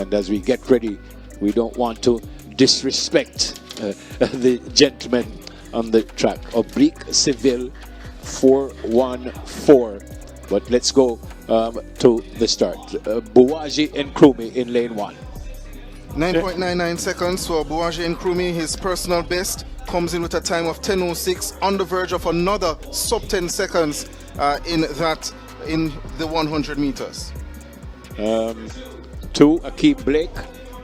And as we get ready, we don't want to disrespect the gentleman on the track. Oblique Seville 414. But let's go to the start. Buwaji and Krumi in lane 1. 9.99 seconds for Buwaji and Krumi. His personal best comes in with a time of 10:06, on the verge of another sub 10 seconds in the 100 meters. To Akeem Blake.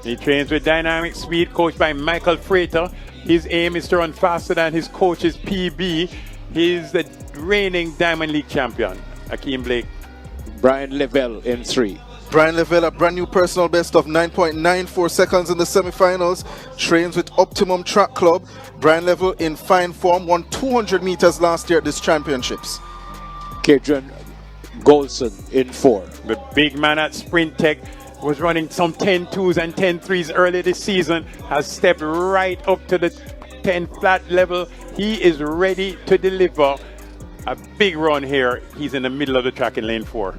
He trains with dynamic speed, coached by Michael Frater. His aim is to run faster than his coach's PB. He's the reigning Diamond League champion, Akeem Blake. Brian Lavelle in 3. Brian Lavelle, a brand new personal best of 9.94 seconds in the semifinals. Trains with Optimum Track Club. Brian Lavelle in fine form, won 200 meters last year at these championships. Kedron Golson in 4. The big man at Sprint Tech was running some 10.2s and 10.3s earlier this season, has stepped right up to the 10 flat level. He is ready to deliver a big run here. He's in the middle of the track in lane 4.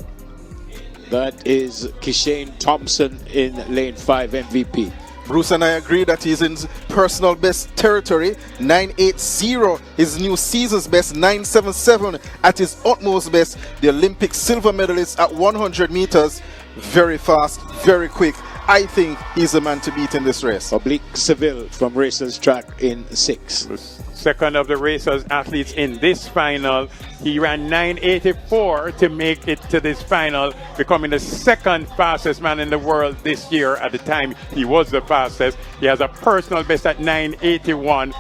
That is Kishane Thompson in lane 5 MVP. Bruce and I agree that he's in personal best territory. 9.80 his new season's best, 9.77 at his utmost best. The Olympic silver medalist at 100 meters. Very fast, very quick. I think he's the man to beat in this race. Oblique Seville from Racers Track in 6. The second of the Racers athletes in this final. He ran 9.84 to make it to this final, becoming the second fastest man in the world this year. At the time, he was the fastest. He has a personal best at 9.81.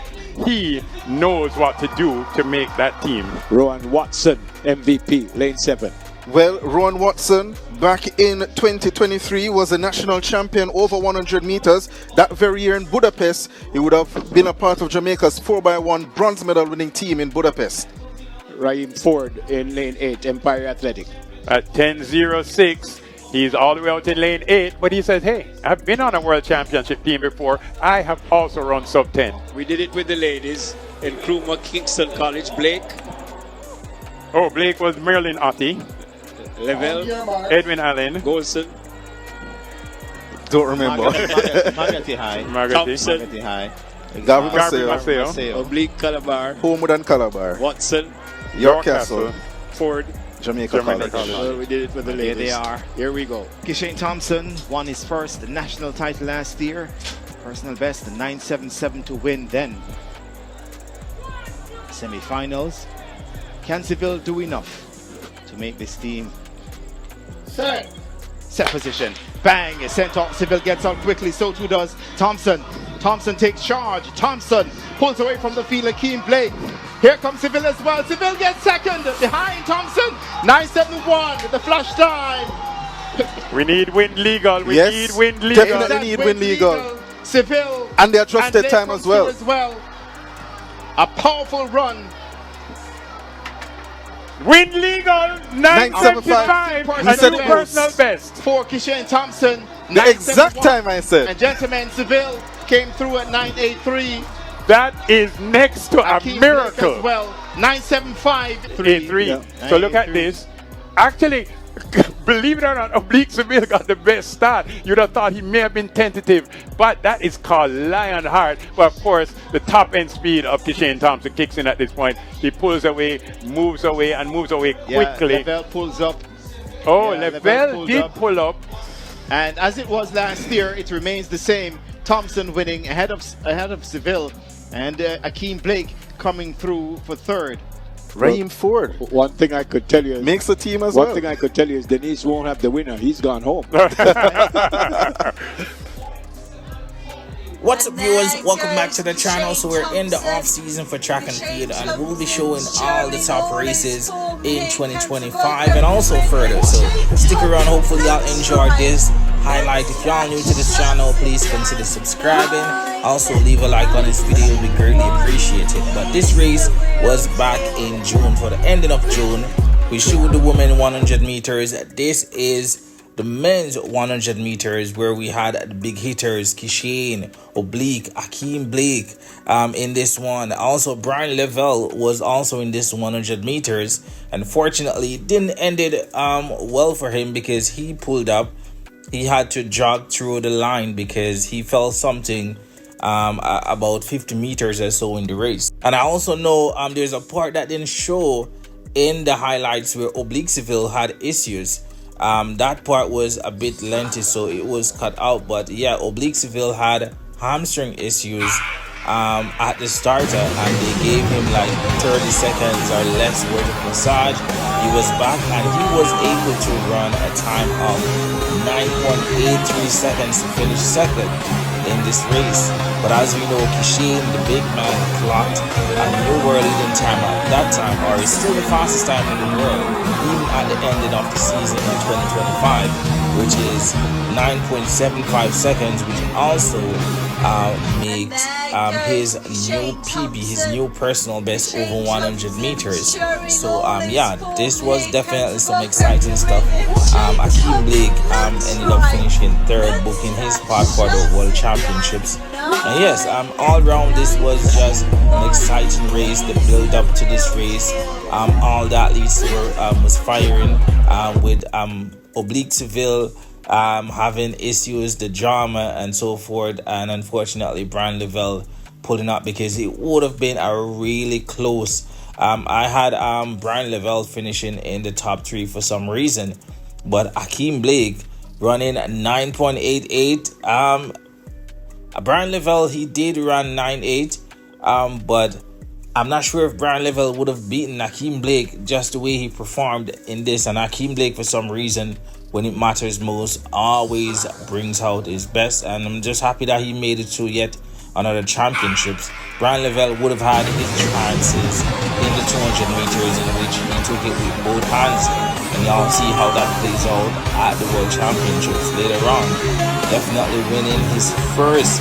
He knows what to do to make that team. Rowan Watson, MVP, lane 7. Well, Rowan Watson, back in 2023, was a national champion over 100 meters. That very year in Budapest, he would have been a part of Jamaica's 4x1 bronze medal winning team in Budapest. Raheem Ford in lane 8, Empire Athletic. At 10.06, he's all the way out in lane 8, but he says, hey, I've been on a world championship team before. I have also run sub 10. We did it with the ladies in Kruma Kingston College. Blake. Oh, Blake was Merlin Otti. Lavelle. Edwin Allen. Golson. Don't remember. Margate High. Thompson. Margate High. Gavin Maceo. Maceo. Oblique Calabar. Homewood and Calabar. Watson. York Castle. Ford. Jamaica College. Well, we did it for the ladies. Here they are. Here we go. Kishane Thompson won his first national title last year. Personal best, 9.77 to win then. Semi-finals. Can Seville do enough to make this team? Set position. Bang! Is sent off. Seville gets out quickly. So too does Thompson. Thompson takes charge. Thompson pulls away from the field. Akeem Blake. Here comes Seville as well. Seville gets second behind Thompson. 9.71 with the flash time. We need wind legal. We Yes, need wind legal. definitely need wind legal. Seville. And they adjusted time as well. A powerful run. Wind legal. 9.75. 9.75. And said new it personal best. For Kishane Thompson. The exact time I said. And gentlemen, Seville came through at 9.83. That is next to a Akeem miracle. Blake as well. 9.75. 3. Yeah. So look at this. Actually, believe it or not, Oblique Seville got the best start. You'd have thought he may have been tentative, but that is called Lionheart. But of course, the top end speed of Kishane Thompson kicks in at this point. He pulls away, moves away, and moves away quickly. Lavelle pulls up. Oh, Yeah, Lavelle did pull up. And as it was last year, it remains the same. Thompson winning ahead of Seville, and Akeem Blake coming through for third. Raheem Ford One thing I could tell you is, makes the team as well. one thing I could tell you is Denise won't have the winner. He's gone home. What's up, viewers? Welcome back to the channel. So we're in the off season for Track and Field, and we'll be showing all the top races in 2025 and also further. So stick around. Hopefully y'all enjoyed this highlight. If y'all new to this channel, please consider subscribing. Also leave a like on this video, it would be greatly appreciated. But this race was back in June, for the ending of June. We shoot the women 100 meters. This is the men's 100 meters, where we had the big hitters Kishane, Oblique, Akeem Blake in this one. Also, Brian Lavelle was also in this 100 meters. Unfortunately, it didn't end well for him because he pulled up he had to jog through the line because he felt something about 50 meters or so in the race. And I also know there's a part that didn't show in the highlights where Obliqueville had issues. That part was a bit lengthy, so it was cut out. But yeah, Obliqueville had hamstring issues at the starter, and they gave him like 30 seconds or less worth of massage. He was back and he was able to run a time of 9.83 seconds to finish second in this race. But as we know, Kishane, the big man, clocked a new world leading time at that time, or is still the fastest time in the world, even at the ending of the season in 2025, which is 9.75 seconds, which also makes his new PB, his new personal best over 100 meters. So yeah, this was definitely some exciting stuff. Akeem Blake ended up finishing third, booking his spot for the World Championships. And yes, all round this was just an exciting race. The build up to this race, all the athletes was firing with Obliqueville having issues, the drama and so forth, and unfortunately Brian Lavelle pulling up because it would have been a really close. I had Brian Lavelle finishing in the top 3 for some reason, but Akeem Blake running 9.88. Brian Lavelle, he did run 9.8, but I'm not sure if Brian Lavelle would have beaten Akeem Blake just the way he performed in this. And Akeem Blake, for some reason, when it matters most, always brings out his best, and I'm just happy that he made it to yet another championships. Brian Lavelle would have had his chances in the 200 meters, in which he took it with both hands, and y'all see how that plays out at the World Championships later on, definitely winning his first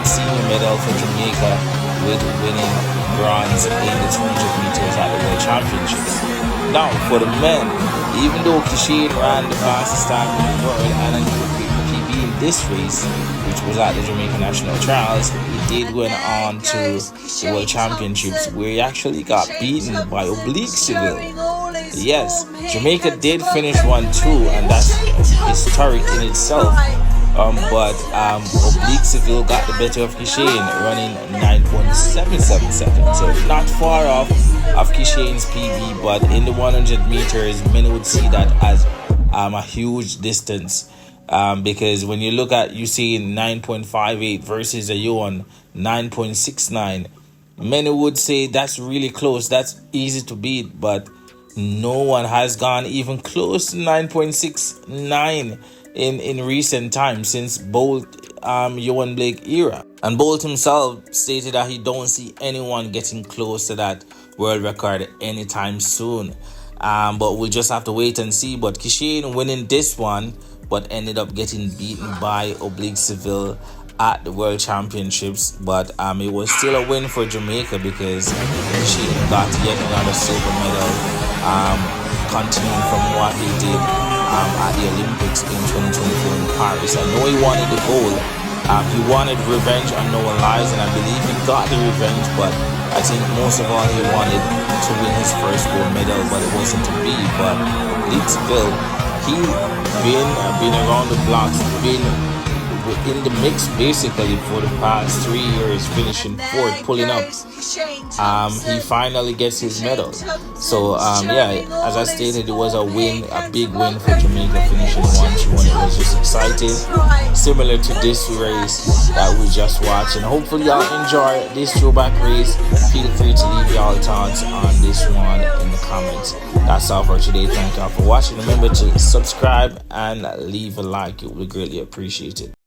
senior medal for Jamaica, with winning bronze in the 200 meters at the World Championships. Now for the men, even though Kishane ran the fastest time in the world and a new PB in this race, which was at the Jamaica National Trials, he did win on to the World Championships, where he actually got beaten by Obliqueville. Yes, Jamaica did finish 1-2, and that's historic in itself. But Obliqueville got the better of Kishane, running 9.77 seconds, so not far off of Kishane's PB, but in the 100 meters, many would see that as a huge distance, because when you look at Usain 9.58 versus a Yohan 9.69, many would say that's really close, that's easy to beat, but no one has gone even close to 9.69 in recent times since Bolt Yohan Blake era. And Bolt himself stated that he don't see anyone getting close to that world record anytime soon. But we'll just have to wait and see. But Kishane winning this one, but ended up getting beaten by Obliqueville at the World Championships. But it was still a win for Jamaica because Kishane got yet another silver medal, continuing from what he did at the Olympics in 2024 in Paris. I know he wanted the gold. He wanted revenge on Noah Lyles, and I believe he got the revenge, but I think most of all he wanted to win his first gold medal, but it wasn't to be. But Obliqueville, he been around the blocks, been in the mix basically for the past 3 years, finishing fourth, pulling up. He finally gets his medal. So yeah, as I stated, it was a win, a big win for Jamaica, finishing 1-2, and it was just exciting, similar to this race that we just watched. And hopefully y'all enjoy this throwback race. Feel free to leave y'all thoughts on this one in the comments. That's all for today. Thank y'all for watching. Remember to subscribe and leave a like, it would be greatly appreciated.